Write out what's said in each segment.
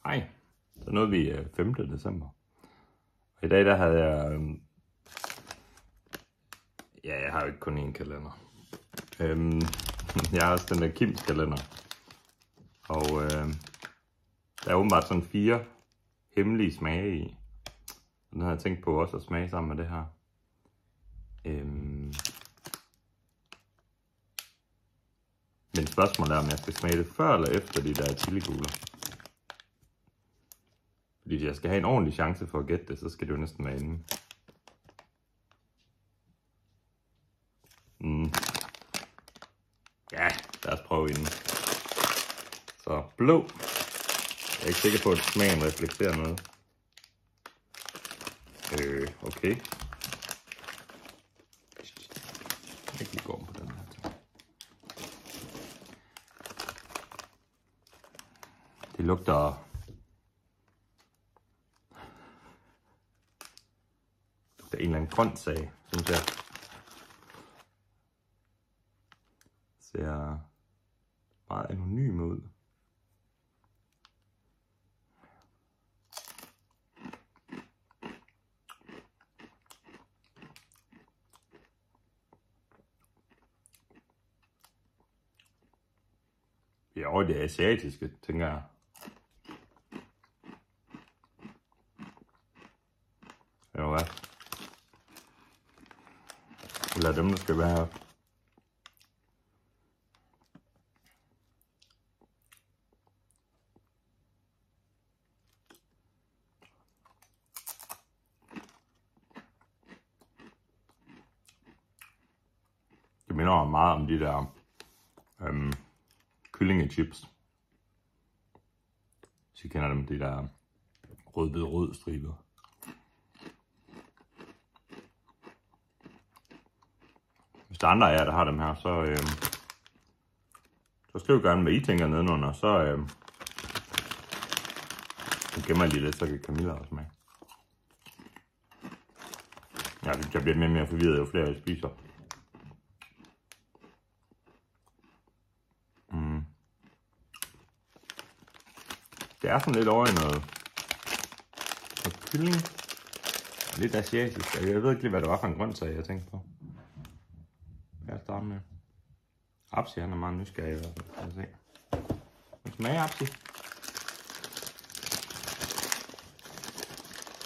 Hej, så nåede vi 5. december. Og i dag der havde jeg... jeg har jo ikke kun én kalender. Jeg har også den der Kims kalender. Og der er åbenbart sådan 4 hemmelige smage i. Og den har jeg tænkt på også at smage sammen med det her. Men spørgsmålet er, om jeg skal smage det før eller efter de der chilikugler. Fordi hvis jeg skal have en ordentlig chance for at gætte det, så skal det jo næsten være inden. Ja, lad os prøve inden. Så blå. Jeg er ikke sikker på, at smagen reflekterer noget. Okay. Jeg kan lige gå om på den her. Det lugter en eller anden grøntsag, synes jeg. Ser meget anonym ud. Ja, og det asiatiske, tænker jeg. Eller hvad? Eller dem, der skal være her. Det minder meget om de der kyllingechips. Hvis I kender dem, de der rød striber. Hvis der er andre af jer, der har dem her, så skriv gerne, hvad I tænker nedenunder, så gemmer jeg lige lidt, så kan Camilla også med. Jeg bliver mere og mere forvirret, jo flere jeg spiser. Det er sådan lidt over i noget kylling. Lidt asiatisk. Jeg ved ikke lige, hvad det var for en grøntsag, jeg tænkte på. Jeg starter med. Apsi, han er meget nysgerrig i hvert fald. Lad os se. Den smager apsi.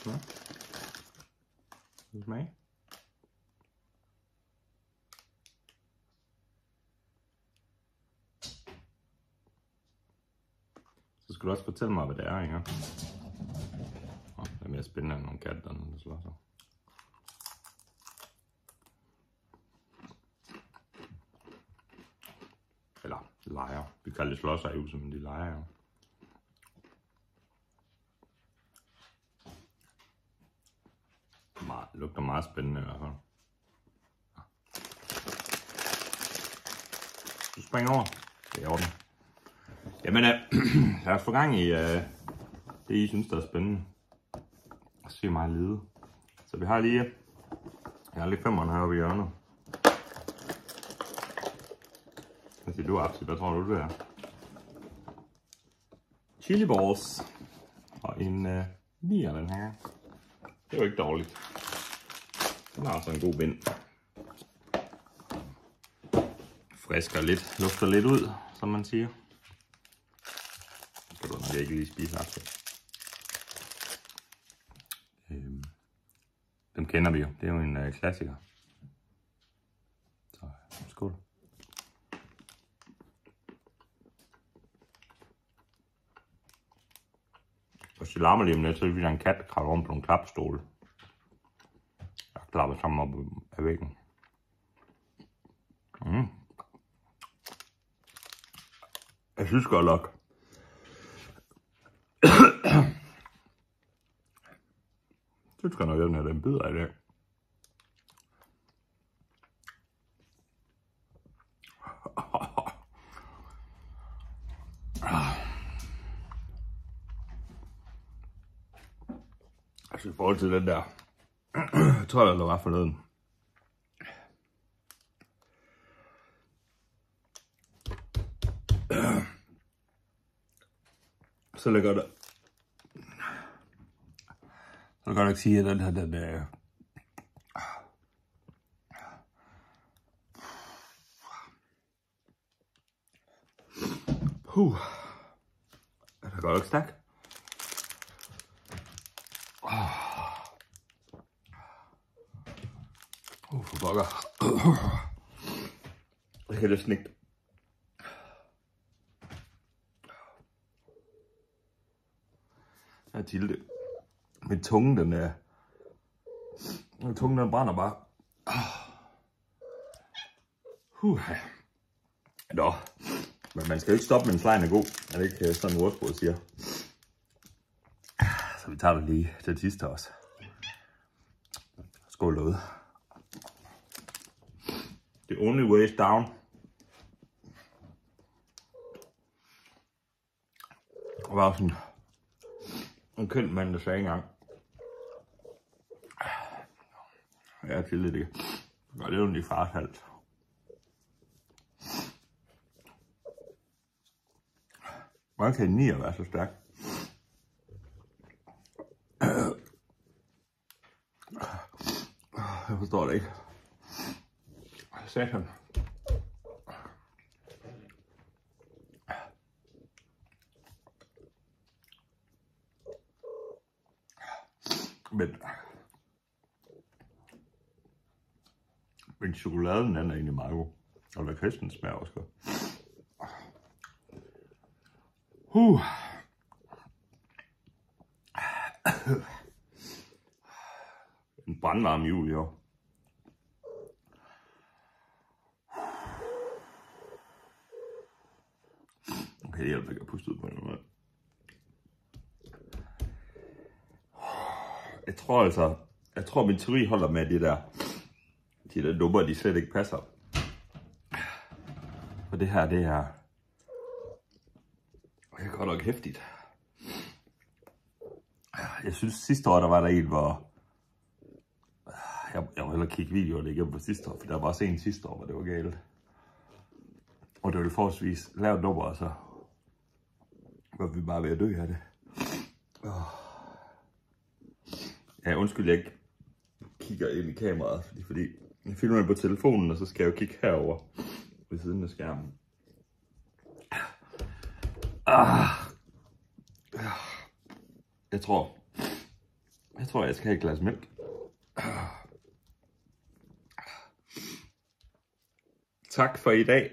Ja. Den smager. Så skal du også fortælle mig, hvad det er, ikke? Det er mere spændende end nogle katte, der slår sig. Eller leger. Vi kalder det slår sig i huset, men de leger jo. Det lugter meget spændende i hvert fald. Du springer over. Det er i orden. Jamen, lad os få gang i det, I synes, der er spændende. Jeg ser meget lide. Så vi har lige, jeg har lige 5'eren heroppe i hjørnet. Hvad siger du, Apsi? Hvad tror du, det er? Chili balls. Og en 9'er den her. Det er jo ikke dårligt. Den har også en god vind. Frisker lidt, lufter lidt ud, som man siger. Det kan du nok ikke lige spise aften. Dem kender vi jo. Det er jo en klassiker. Så skål. Hvis det larmer lige om lidt, så er det en kat, der kravler rundt på nogle klapstole. Jeg klapper sammen op af væggen. Jeg synes godt nok. Jeg synes godt nok, at den her den bider i dag. Altså i forhold til den der, jeg tror jeg, der var forleden. Så lægger der kan godt ikke sige, at den her, den er... Den er godt nok stærk. For pokker. Jeg kan næsten ikke. Jeg er Tilde. Min tunge, den er... Min tunge, den brænder bare. Nå. Men man skal jo ikke stoppe, mens lejen er god. Er det ikke sådan, ordsproget siger? Så vi tager det lige til sidste også. Skål derude. The only way is down. Der var sådan en kendt mand, der sagde engang. Jeg er til det. Og det er jo en farshalt. Hvordan kan en 9 være så stærk? Jeg forstår det ikke. Satan. Men chokoladen den er egentlig meget god. Og lakridsen smager også godt. En brandvarm jul i år. Okay, det hjælper ikke at puste ud på en måde. Jeg tror min teori holder med de der numre, de slet ikke passer. For det her, det er godt nok hæftigt. Jeg synes sidste år, der var der en, hvor jeg må hellere kigge videoerne igennem på sidste år, for der var også en sidste år, hvor det var galt. Og det var forholdsvis lavt nummer, og så var vi bare ved at dø af det. Ja, undskyld, jeg ikke kigger ind i kameraet, fordi jeg filmer på telefonen, og så skal jeg jo kigge herover ved siden af skærmen. Jeg tror, jeg skal have et glas mælk. Tak for i dag,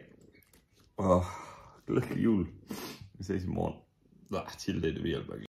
og glædelig jul. Vi ses i morgen. Til det, vi hjælper ikke.